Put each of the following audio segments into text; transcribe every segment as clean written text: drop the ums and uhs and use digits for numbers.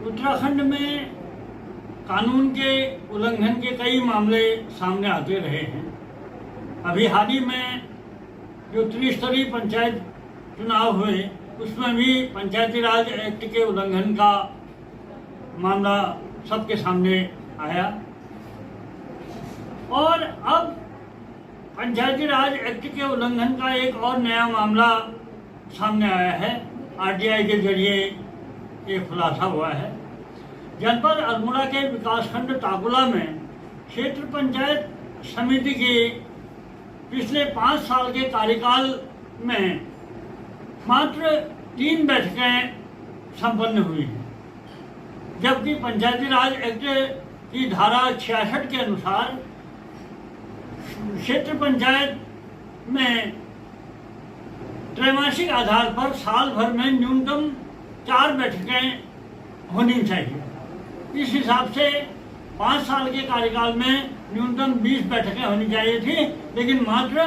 उत्तराखंड में कानून के उल्लंघन के कई मामले सामने आते रहे हैं। अभी हाल ही में जो त्रिस्तरीय पंचायत चुनाव हुए उसमें भी पंचायती राज एक्ट के उल्लंघन का मामला सबके सामने आया और अब पंचायती राज एक्ट के उल्लंघन का एक और नया मामला सामने आया है। आरटीआई के जरिए एक खुलासा हुआ है। जनपद अल्मोड़ा के विकासखंड ताकुला में क्षेत्र पंचायत समिति के पिछले 5 साल के कार्यकाल में मात्र 3 बैठकें संपन्न हुई हैं, जबकि पंचायती राज एक्ट की धारा 66 के अनुसार क्षेत्र पंचायत में त्रैमासिक आधार पर साल भर में न्यूनतम 4 बैठकें होनी चाहिए। इस हिसाब से 5 साल के कार्यकाल में न्यूनतम 20 बैठकें होनी चाहिए थी, लेकिन मात्र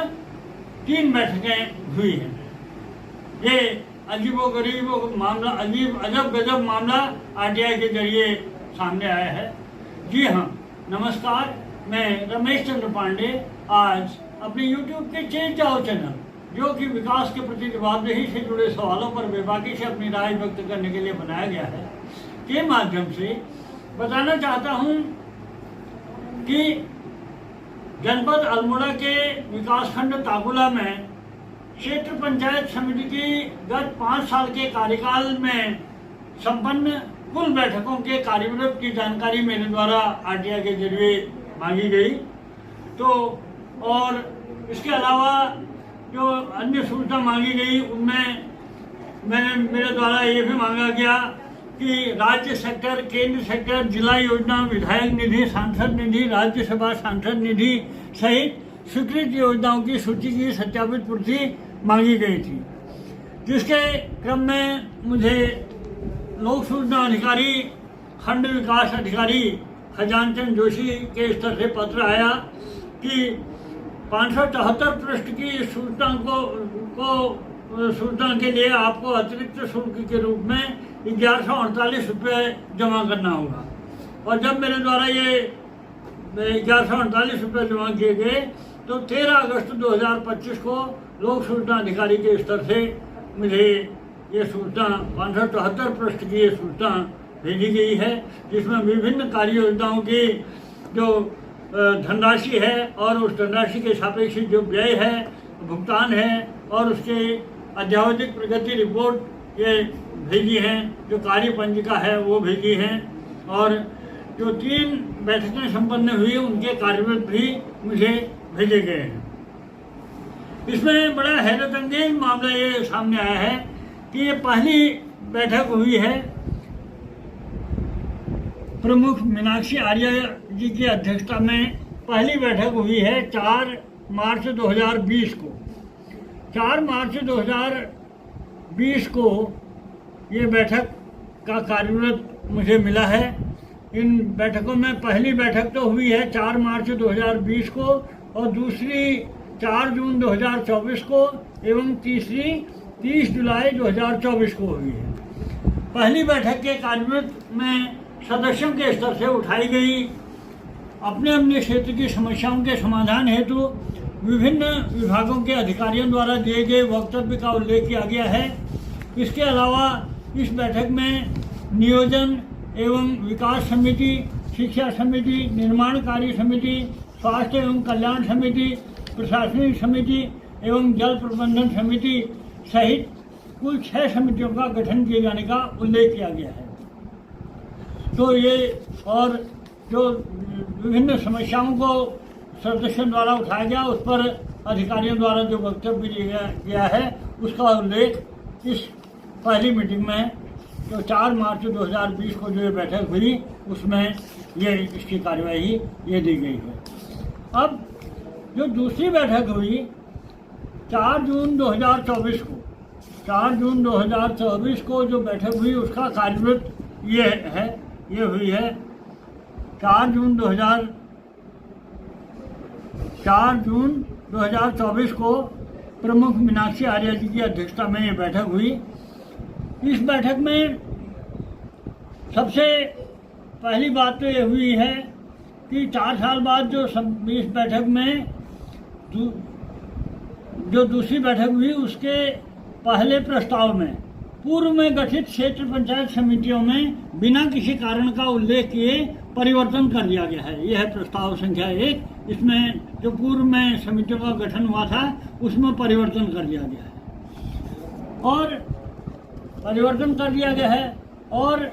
3 बैठकें हुई हैं। ये अजीबोगरीब मामला, अजब गजब मामला आरटीआई के जरिए सामने आया है। जी हाँ, नमस्कार, मैं रमेश चंद्र पांडे आज अपने YouTube के चेंज जाओ चैनल, जो कि विकास के प्रति जवाबदेही से जुड़े सवालों पर बेबाकी से अपनी राय व्यक्त करने के लिए बनाया गया है, के माध्यम से बताना चाहता हूं कि जनपद अल्मोड़ा के विकासखंड ताकुला में क्षेत्र पंचायत समिति की गत 5 साल के कार्यकाल में संपन्न कुल बैठकों के कार्यवृत्त की जानकारी मेरे द्वारा आरटीआई के जरिए मांगी गई। तो और इसके अलावा जो अन्य सूचना मांगी गई उनमें मेरे द्वारा ये भी मांगा गया कि राज्य सेक्टर, केंद्र सेक्टर, जिला योजना, विधायक निधि, सांसद निधि, राज्यसभा सांसद निधि सहित स्वीकृत योजनाओं की सूची की सत्यापित प्रति मांगी गई थी, जिसके क्रम में मुझे लोक सूचना अधिकारी, खंड विकास अधिकारी खजानचंद जोशी के स्तर से पत्र आया कि 574 पृष्ठ की सूचना के लिए आपको अतिरिक्त शुल्क के रूप में 1148 रुपये जमा करना होगा। और जब मेरे द्वारा ये 1148 रुपये जमा किए गए तो 13 अगस्त 2025 को लोक सूचना अधिकारी के स्तर से मुझे ये सूचना 574 पृष्ठ की ये सूचना भेजी गई है, जिसमें विभिन्न कार्य योजनाओं की जो धनराशि है और उस धनराशि के सापेक्ष जो व्यय है, भुगतान है और उसके अद्यावधिक प्रगति रिपोर्ट ये भेजी हैं, जो कार्य पंजिका है वो भेजी हैं और जो 3 बैठकें संपन्न हुई उनके कार्यवृत्त भी मुझे भेजे गए हैं। इसमें बड़ा हैरतअंगेज मामला ये सामने आया है कि ये पहली बैठक हुई है प्रमुख मीनाक्षी आर्य जी की अध्यक्षता में। पहली बैठक हुई है 4 मार्च 2020 को। 4 मार्च 2020 को ये बैठक का कार्यवृत्त मुझे मिला है। इन बैठकों में पहली बैठक तो हुई है 4 मार्च 2020 को और दूसरी 4 जून 2024 को एवं तीसरी 30 जुलाई 2024 को हुई है। पहली बैठक के कार्यवृत्त में सदस्यों के स्तर से उठाई गई अपने अपने क्षेत्र की समस्याओं के समाधान हेतु विभिन्न विभागों के अधिकारियों द्वारा दिए गए वक्तव्य का उल्लेख किया गया है। इसके अलावा इस बैठक में नियोजन एवं विकास समिति, शिक्षा समिति, निर्माण कार्य समिति, स्वास्थ्य एवं कल्याण समिति, प्रशासनिक समिति एवं जल प्रबंधन समिति सहित कुल 6 समितियों का गठन किए जाने का उल्लेख किया गया है। तो ये और जो विभिन्न समस्याओं को सदस्यों द्वारा उठाया गया उस पर अधिकारियों द्वारा जो वक्तव्य दिया गया है उसका उल्लेख इस पहली मीटिंग में जो 4 मार्च 2020 को जो ये बैठक हुई उसमें ये इसकी कार्यवाही ये दी गई है। अब जो दूसरी बैठक हुई 4 जून 2024 को, 4 जून 2024 को जो बैठक हुई उसका कार्यवृत्त ये हुई है 4 जून 2024 को प्रमुख मीनाक्षी आर्य जी की अध्यक्षता में ये बैठक हुई। इस बैठक में सबसे पहली बात तो ये हुई है कि 4 साल बाद जो इस बैठक में जो दूसरी बैठक हुई उसके पहले प्रस्ताव में पूर्व में गठित क्षेत्र पंचायत समितियों में बिना किसी कारण का उल्लेख किए परिवर्तन कर दिया गया है। यह है प्रस्ताव संख्या 1। इसमें जो पूर्व में समितियों का गठन हुआ था उसमें परिवर्तन कर दिया गया है और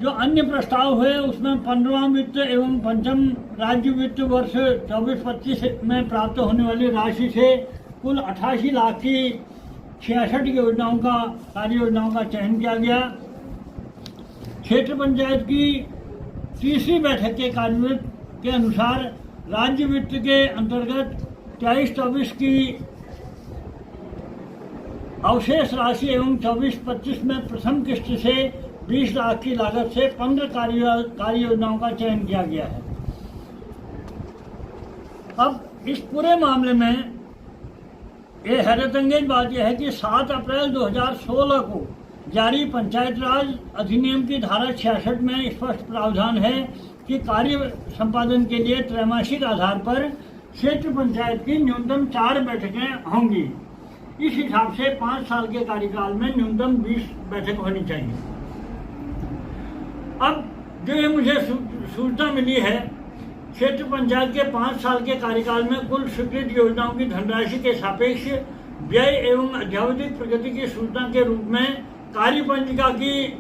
जो अन्य प्रस्ताव हुए उसमें 15वां वित्त एवं पंचम राज्य वित्त वर्ष 24-25 में प्राप्त होने वाली राशि से कुल 88 लाख की 66 योजनाओं का कार्य योजनाओं का चयन किया गया। क्षेत्र पंचायत की तीसरी बैठक के कार्य के अनुसार राज्य वित्त के अंतर्गत 23-24 की अवशेष राशि एवं 24-25 में प्रथम किस्त से 20 लाख की लागत से 15 कार्य योजनाओं का चयन किया गया है। अब इस पूरे मामले में ये हैरतअंगेज बात यह है कि 7 अप्रैल 2016 को जारी पंचायत राज अधिनियम की धारा 66 में स्पष्ट प्रावधान है कि कार्य संपादन के लिए त्रैमासिक आधार पर क्षेत्र पंचायत की न्यूनतम 4 बैठकें होंगी। इस हिसाब से 5 साल के कार्यकाल में न्यूनतम 20 बैठक होनी चाहिए। अब जो ये मुझे सूचना मिली है, क्षेत्र पंचायत के 5 साल के कार्यकाल में कुल स्वीकृत योजनाओं की धनराशि के सापेक्ष व्यय एवं अध्यावधिक प्रगति की सूचना के रूप में कार्य पंजिका की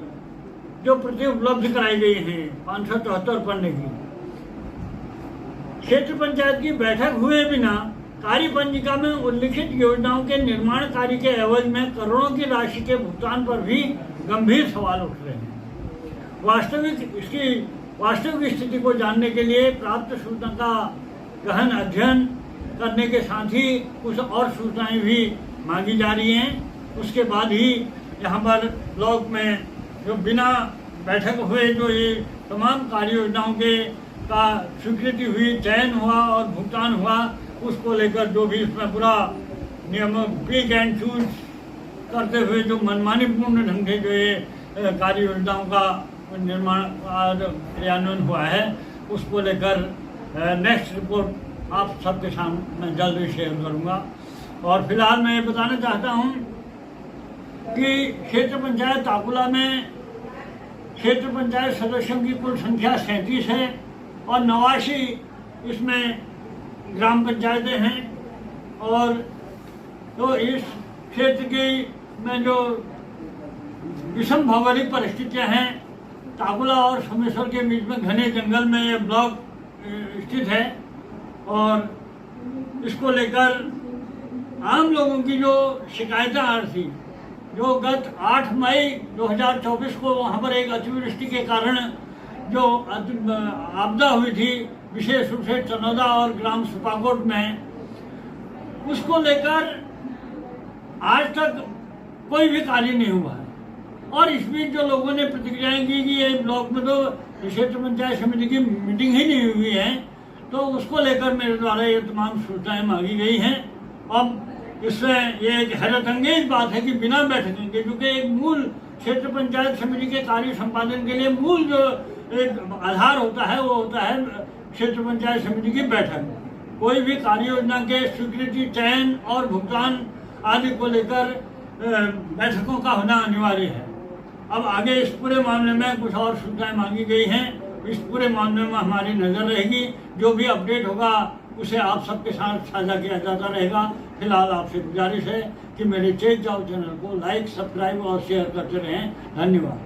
जो प्रति उपलब्ध कराई गई है 574 पन्ने की। क्षेत्र पंचायत की बैठक हुए बिना कार्य पंजिका में उल्लिखित योजनाओं के निर्माण कार्य के एवज में करोड़ों की राशि के भुगतान पर भी गंभीर सवाल उठ रहे हैं। वास्तविक स्थिति को जानने के लिए प्राप्त सूचना का गहन अध्ययन करने के साथ ही कुछ और सूचनाएं भी मांगी जा रही हैं। उसके बाद ही यहाँ पर ब्लॉक में जो बिना बैठक हुए जो ये तमाम कार्य योजनाओं के का स्वीकृति हुई, चयन हुआ और भुगतान हुआ, उसको लेकर जो भी इसमें पूरा नियम पिक एंड चूज करते हुए जो मनमानी पूर्ण ढंग से जो ये कार्य योजनाओं का निर्माण क्रियान्वयन हुआ है, उसको लेकर नेक्स्ट रिपोर्ट आप सबके सामने मैं जल्द ही शेयर करूँगा। और फिलहाल मैं ये बताना चाहता हूँ कि क्षेत्र पंचायत ताकुला में क्षेत्र पंचायत सदस्यों की कुल संख्या 37 है और 89 इसमें ग्राम पंचायतें हैं। और तो इस क्षेत्र की में जो विषम भौगोलिक परिस्थितियां हैं, ताकुला और सोमेश्वर के बीच में घने जंगल में यह ब्लॉक स्थित है और इसको लेकर आम लोगों की जो शिकायतें आ रही थी, जो गत 8 मई 2024 को वहाँ पर एक अतिवृष्टि के कारण जो आपदा हुई थी, विशेष रूप से चनौदा और ग्राम सुपाकोट में, उसको लेकर आज तक कोई भी कार्य नहीं हुआ है। और इस बीच जो लोगों ने प्रतिक्रियाएं की कि ये ब्लॉक में तो क्षेत्र पंचायत समिति की मीटिंग ही नहीं हुई है, तो उसको लेकर मेरे द्वारा ये तमाम सूचनाएं मांगी गई हैं। अब इसमें ये एक हैरतअंगेज बात है कि बिना बैठक के, क्योंकि एक मूल क्षेत्र पंचायत समिति के कार्य संपादन के लिए मूल जो एक आधार होता है वो होता है क्षेत्र पंचायत समिति की बैठक। कोई भी कार्य योजना के स्वीकृति, चयन और भुगतान आदि को लेकर बैठकों का होना अनिवार्य है। अब आगे इस पूरे मामले में कुछ और सूचनाएं मांगी गई हैं, इस पूरे मामले में हमारी नज़र रहेगी। जो भी अपडेट होगा उसे आप सबके साथ साझा किया जाता रहेगा। फिलहाल आपसे गुजारिश है कि मेरे चेक जाओ चैनल को लाइक, सब्सक्राइब और शेयर करते रहें। धन्यवाद।